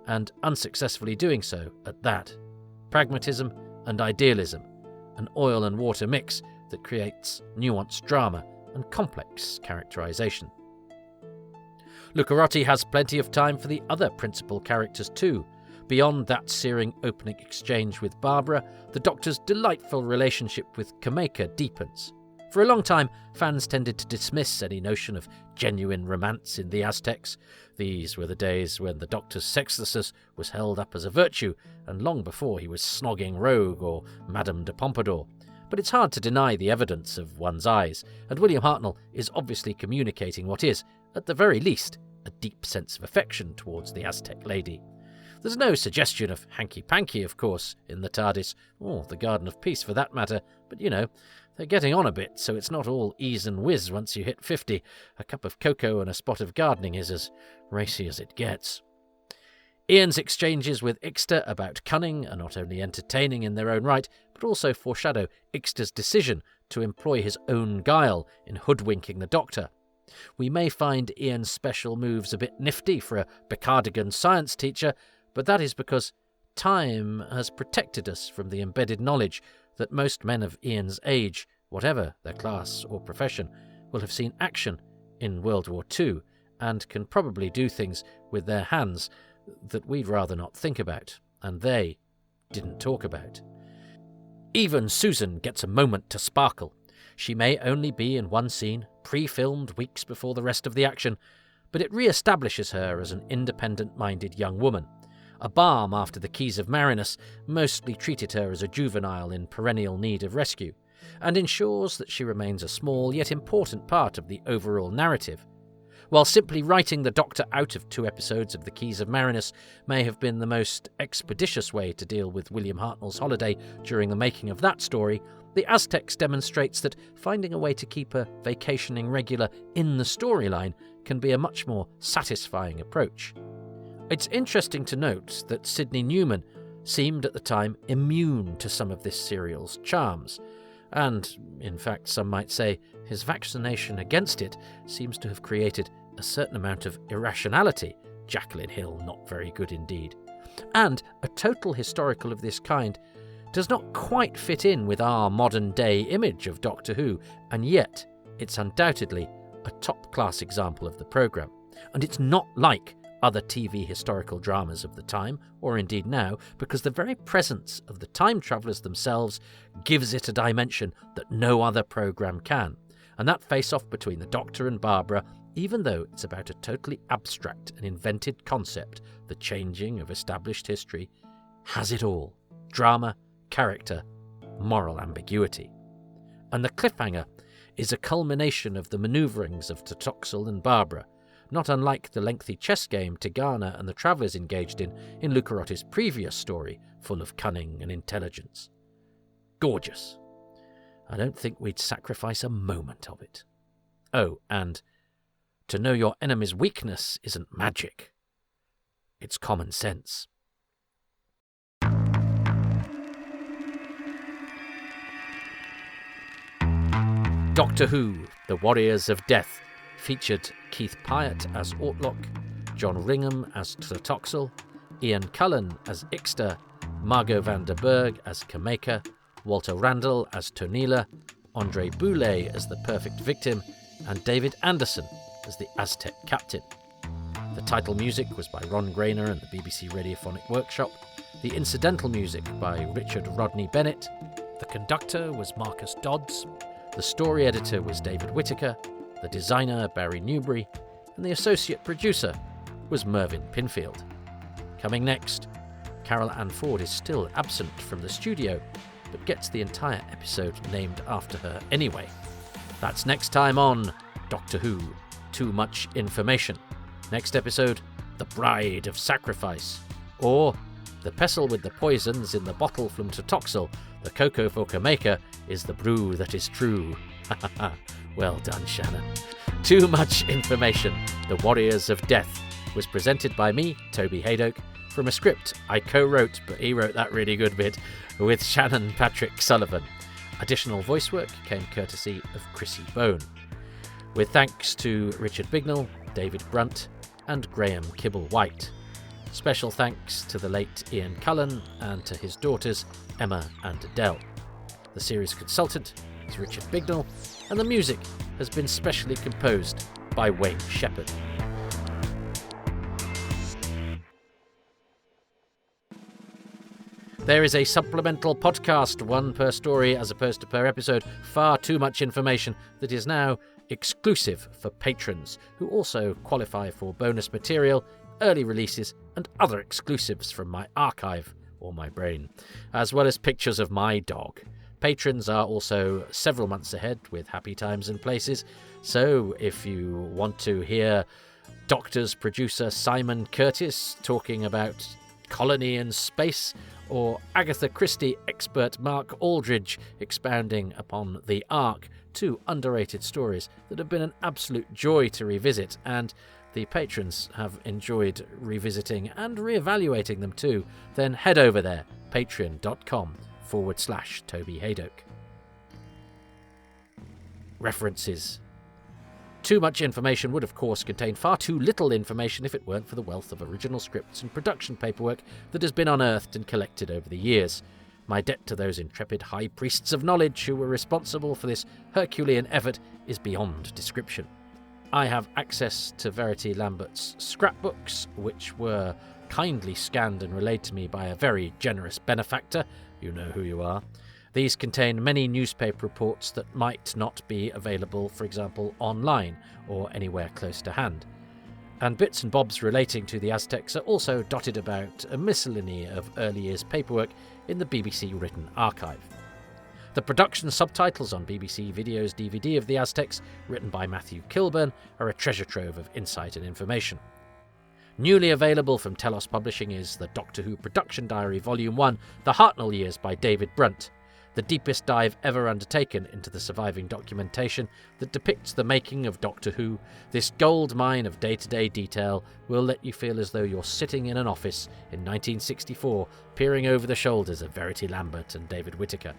and unsuccessfully doing so at that. Pragmatism and idealism, an oil and water mix that creates nuanced drama and complex characterization. Lucarotti has plenty of time for the other principal characters too. Beyond that searing opening exchange with Barbara, the Doctor's delightful relationship with Kameka deepens. For a long time, fans tended to dismiss any notion of genuine romance in the Aztecs. These were the days when the Doctor's sexlessness was held up as a virtue, and long before he was snogging Rogue or Madame de Pompadour. But it's hard to deny the evidence of one's eyes, and William Hartnell is obviously communicating what is, at the very least, a deep sense of affection towards the Aztec lady. There's no suggestion of hanky-panky, of course, in the TARDIS, or the Garden of Peace for that matter, but they're getting on a bit, so it's not all ease and whiz once you hit 50. A cup of cocoa and a spot of gardening is as racy as it gets. Ian's exchanges with Ixta about cunning are not only entertaining in their own right, but also foreshadow Ixta's decision to employ his own guile in hoodwinking the Doctor. We may find Ian's special moves a bit nifty for a Picardigan science teacher, but that is because time has protected us from the embedded knowledge that most men of Ian's age, whatever their class or profession, will have seen action in World War II and can probably do things with their hands that we'd rather not think about, and they didn't talk about. Even Susan gets a moment to sparkle. She may only be in one scene, pre-filmed weeks before the rest of the action, but it re-establishes her as an independent-minded young woman. A balm after the Keys of Marinus mostly treated her as a juvenile in perennial need of rescue, and ensures that she remains a small yet important part of the overall narrative. While simply writing the Doctor out of 2 episodes of the Keys of Marinus may have been the most expeditious way to deal with William Hartnell's holiday during the making of that story, the Aztecs demonstrates that finding a way to keep a vacationing regular in the storyline can be a much more satisfying approach. It's interesting to note that Sydney Newman seemed at the time immune to some of this serial's charms, and, in fact, some might say his vaccination against it seems to have created a certain amount of irrationality, Jacqueline Hill not very good indeed. And a total historical of this kind does not quite fit in with our modern-day image of Doctor Who, and yet it's undoubtedly a top-class example of the programme. And it's not like other TV historical dramas of the time, or indeed now, because the very presence of the time travellers themselves gives it a dimension that no other programme can. And that face-off between the Doctor and Barbara, even though it's about a totally abstract and invented concept, the changing of established history, has it all. Drama, character, moral ambiguity. And the cliffhanger is a culmination of the manoeuvrings of Totoxel and Barbara, not unlike the lengthy chess game Tigana and the Travellers engaged in Lucarotti's previous story, full of cunning and intelligence. Gorgeous. I don't think we'd sacrifice a moment of it. Oh, and to know your enemy's weakness isn't magic. It's common sense. Doctor Who, The Warriors of Death, featured Keith Pyatt as Ortlock, John Ringham as Totoxel, Ian Cullen as Ixta, Margot van der Berg as Kameka, Walter Randall as Tonila, Andre Boulay as the Perfect Victim, and David Anderson as the Aztec Captain. The title music was by Ron Grainer and the BBC Radiophonic Workshop, the incidental music by Richard Rodney Bennett, the conductor was Marcus Dodds, the story editor was David Whittaker, the designer Barry Newbury, and the associate producer was Mervyn Pinfield. Coming next, Carol Ann Ford is still absent from the studio, but gets the entire episode named after her anyway. That's next time on Doctor Who, Too Much Information. Next episode, The Bride of Sacrifice, or The Pestle with the Poisons in the Bottle from Totoxel, the cocoa for Kameka is the brew that is true. Well done, Shannon. Too Much Information, The Warriors of Death, was presented by me, Toby Haydock, from a script I co-wrote, but he wrote that really good bit, with Shannon Patrick Sullivan. Additional voice work came courtesy of Chrissy Bone. With thanks to Richard Bignell, David Brunt, and Graham Kibble-White. Special thanks to the late Ian Cullen and to his daughters, Emma and Adele. The series consultant is Richard Bignell, and the music has been specially composed by Wayne Shepherd. There is a supplemental podcast, one per story as opposed to per episode. Far too much information that is now exclusive for patrons, who also qualify for bonus material, early releases, and other exclusives from my archive, or my brain, as well as pictures of my dog. Patrons are also several months ahead with happy times and places, so if you want to hear Doctors producer Simon Curtis talking about colony and space, or Agatha Christie expert Mark Aldridge expounding upon The Ark, two underrated stories that have been an absolute joy to revisit, and the patrons have enjoyed revisiting and reevaluating them too, then head over there, patreon.com/Toby Haydock. References. Too much information would, of course, contain far too little information if it weren't for the wealth of original scripts and production paperwork that has been unearthed and collected over the years. My debt to those intrepid high priests of knowledge who were responsible for this Herculean effort is beyond description. I have access to Verity Lambert's scrapbooks, which were kindly scanned and relayed to me by a very generous benefactor. You know who you are. These contain many newspaper reports that might not be available, for example, online or anywhere close to hand. And bits and bobs relating to the Aztecs are also dotted about a miscellany of early years paperwork in the BBC Written Archive. The production subtitles on BBC Video's DVD of the Aztecs, written by Matthew Kilburn, are a treasure trove of insight and information. Newly available from Telos Publishing is the Doctor Who Production Diary Volume 1, The Hartnell Years by David Brunt, the deepest dive ever undertaken into the surviving documentation that depicts the making of Doctor Who. This gold mine of day-to-day detail will let you feel as though you're sitting in an office in 1964, peering over the shoulders of Verity Lambert and David Whittaker.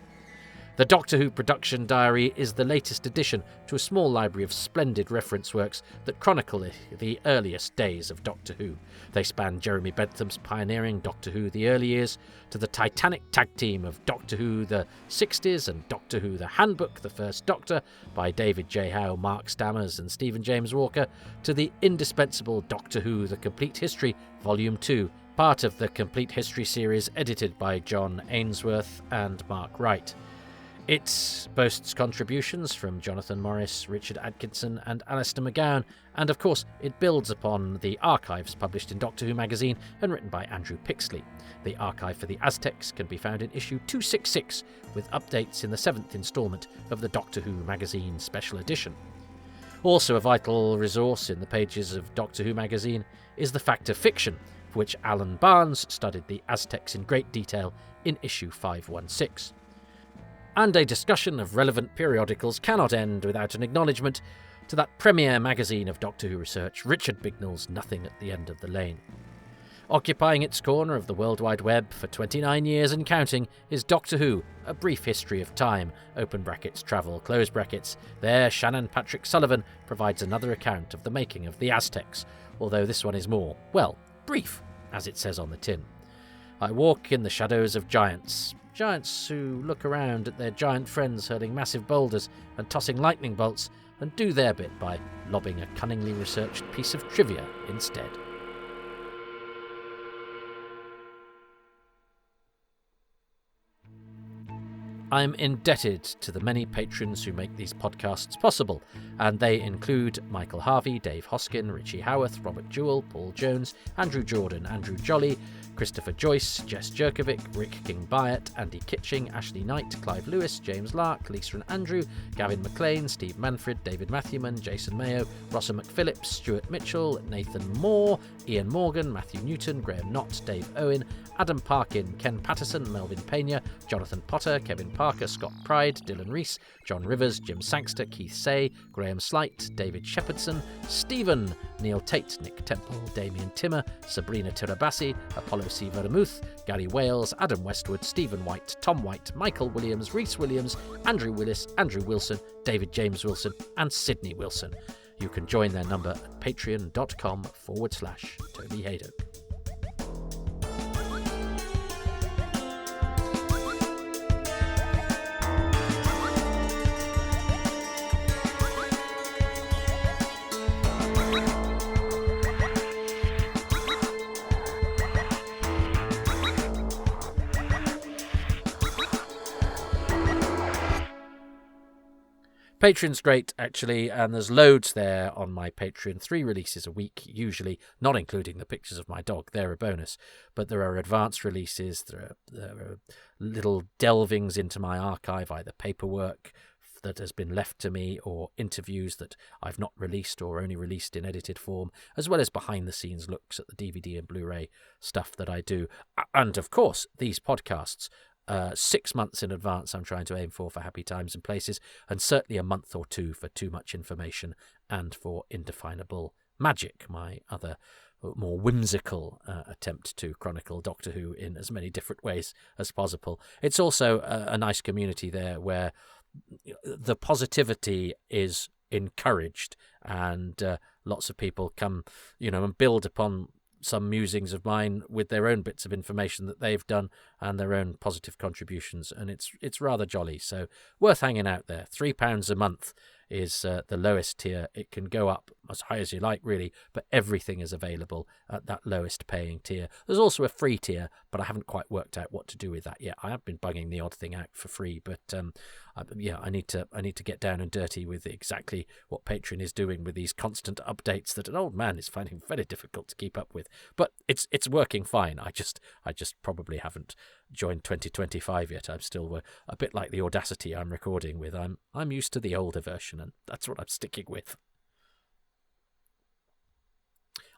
The Doctor Who Production Diary is the latest addition to a small library of splendid reference works that chronicle the earliest days of Doctor Who. They span Jeremy Bentham's pioneering Doctor Who The Early Years, to the titanic tag team of Doctor Who The 60s and Doctor Who The Handbook, The First Doctor, by David J. Howe, Mark Stammers and Stephen James Walker, to the indispensable Doctor Who The Complete History, Volume 2, part of the Complete History series edited by John Ainsworth and Mark Wright. It boasts contributions from Jonathan Morris, Richard Atkinson and Alistair McGowan, and of course it builds upon the archives published in Doctor Who magazine and written by Andrew Pixley. The archive for the Aztecs can be found in issue 266, with updates in the 7th instalment of the Doctor Who magazine special edition. Also a vital resource in the pages of Doctor Who magazine is the Fact of Fiction, for which Alan Barnes studied the Aztecs in great detail in issue 516. And a discussion of relevant periodicals cannot end without an acknowledgement to that premier magazine of Doctor Who research, Richard Bignell's Nothing at the End of the Lane. Occupying its corner of the World Wide Web for 29 years and counting is Doctor Who, A Brief History of Time, open brackets, travel, close brackets. There, Shannon Patrick Sullivan provides another account of the making of the Aztecs, although this one is more, well, brief, as it says on the tin. I walk in the shadows of giants. Giants who look around at their giant friends hurling massive boulders and tossing lightning bolts, and do their bit by lobbing a cunningly researched piece of trivia instead. I'm indebted to the many patrons who make these podcasts possible, and they include Michael Harvey, Dave Hoskin, Richie Howarth, Robert Jewell, Paul Jones, Andrew Jordan, Andrew Jolly, Christopher Joyce, Jess Jerkovic, Rick King-Byatt, Andy Kitching, Ashley Knight, Clive Lewis, James Lark, Lisa and Andrew, Gavin McLean, Steve Manfred, David Matthewman, Jason Mayo, Rossa McPhillips, Stuart Mitchell, Nathan Moore, Ian Morgan, Matthew Newton, Graham Knott, Dave Owen, Adam Parkin, Ken Patterson, Melvin Pena, Jonathan Potter, Kevin Parker, Scott Pride, Dylan Rees, John Rivers, Jim Sangster, Keith Say, Graham Slight, David Shepherdson, Stephen, Neil Tate, Nick Temple, Damien Timmer, Sabrina Tirabassi, Apollo C. Vermuth, Gary Wales, Adam Westwood, Stephen White, Tom White, Michael Williams, Rhys Williams, Andrew Willis, Andrew Wilson, David James Wilson, and Sydney Wilson. You can join their number at patreon.com/Toby Haydock. Patreon's great, actually, and there's loads there on my Patreon. 3 releases a week, usually, not including the pictures of my dog. They're a bonus. But there are advanced releases. There are little delvings into my archive, either paperwork that has been left to me or interviews that I've not released or only released in edited form, as well as behind-the-scenes looks at the DVD and Blu-ray stuff that I do. And, of course, these podcasts. 6 months in advance I'm trying to aim for Happy Times and Places, and certainly a month or 2 for Too Much Information and for Indefinable Magic, my other more whimsical attempt to chronicle Doctor Who in as many different ways as possible. It's also a nice community there where the positivity is encouraged, and lots of people come, and build upon some musings of mine with their own bits of information that they've done and their own positive contributions, and it's rather jolly. So worth hanging out there. £3 a month is the lowest tier. It can go up as high as you like, really, but everything is available at that lowest paying tier. There's also a free tier, but I haven't quite worked out what to do with that yet. I have been bugging the odd thing out for free, but I need to get down and dirty with exactly what Patreon is doing with these constant updates that an old man is finding very difficult to keep up with. But it's working fine. I just probably haven't joined 2025 yet. I'm still a bit like the Audacity I'm recording with. I'm used to the older version, and that's what I'm sticking with.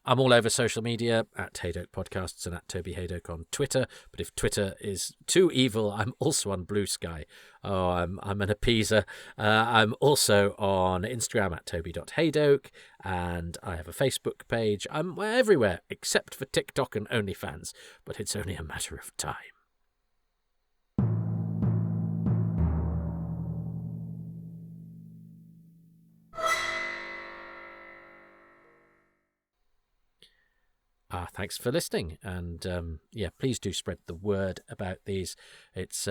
I'm all over social media, at Haydoke Podcasts and at Toby Haydoke on Twitter. But if Twitter is too evil, I'm also on Blue Sky. Oh, I'm an appeaser. I'm also on Instagram at toby.haydoke, and I have a Facebook page. I'm everywhere except for TikTok and OnlyFans, but it's only a matter of time. Thanks for listening, and please do spread the word about these. It's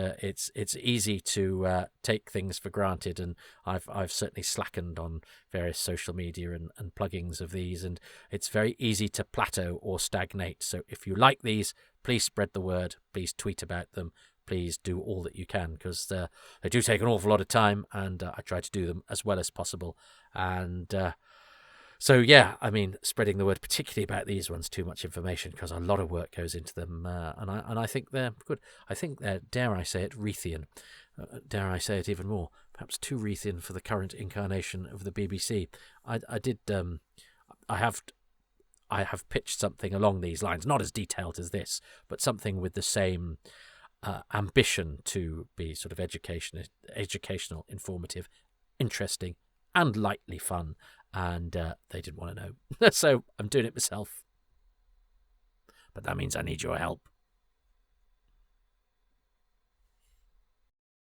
easy to take things for granted, and I've certainly slackened on various social media and plugins of these, and it's very easy to plateau or stagnate. So if you like these, please spread the word. Please tweet about them. Please do all that you can, because they do take an awful lot of time, and I try to do them as well as possible. And so, spreading the word, particularly about these ones, too much information, because a lot of work goes into them, and I think they're good. I think they're, dare I say it, Rethian. Dare I say it even more, perhaps too Rethian for the current incarnation of the BBC. I have pitched something along these lines, not as detailed as this, but something with the same ambition to be sort of educational, informative, interesting, and lightly fun. And they didn't want to know. So I'm doing it myself. But that means I need your help.